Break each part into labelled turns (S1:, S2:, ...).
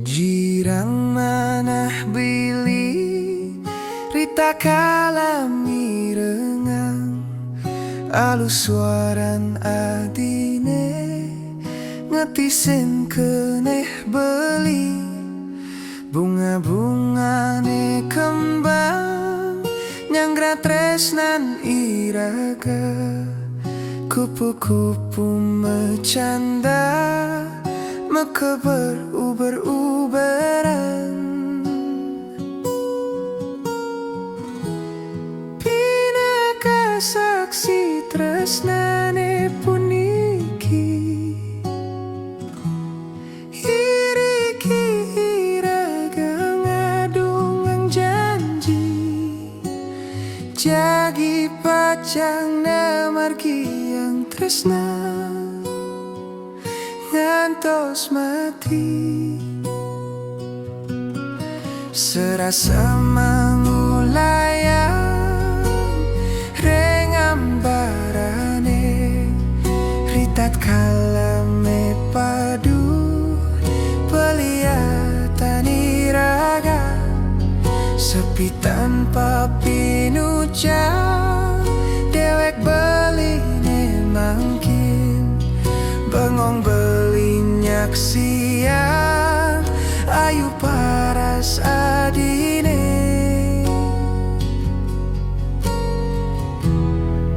S1: Jirang manah bili Rita kalami rengang Alus suaran adine Ngetisin keneh beli Bunga-bungane kembang Nyanggra tresnan iraga Kupu-kupu mecanda Mekeber uber-uberan Pinaka saksi tresnane puniki Iriki iraga ngadungang janji Jagi pacang namargi yang tresna ngantos mati Serasa mangulayang rengambarane Ritat kalame padu Peliatan iraga Sepi tanpa pinucap Dewek beline mangkin Bengong belinyak siang Ayu paras adine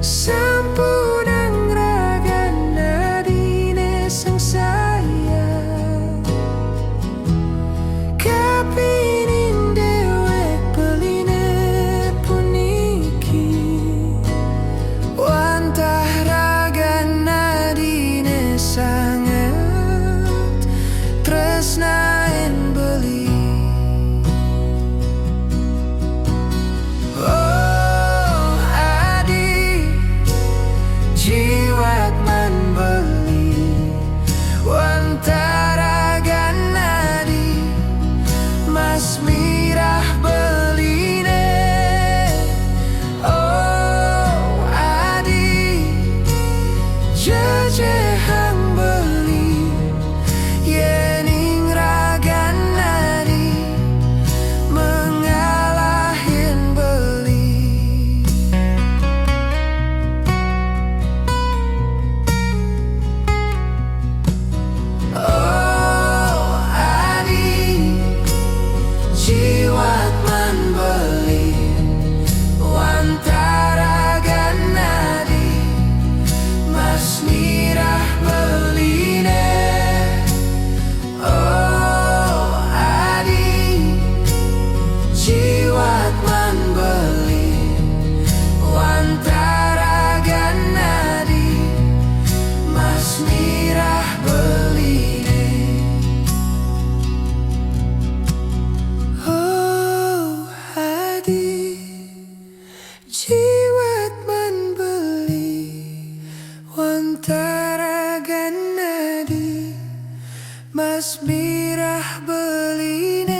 S1: Sampudang ragan adine sang sayang Kapinin dewek beline puniki Wantah ragan adine sangat tresnain beli Oh adi jiwat man beli Wantara ganadi mas mirah beline Oh adi jejehang beli Yening ragan nadi mengalahin beli Oh adi jiwat man beli Wantara ganadi mas mirah beline Oh adi jiwat man beli Wantara ganadi mas mirah beline Oh adi jiwat man beli Wantara ganadi mas mirah beline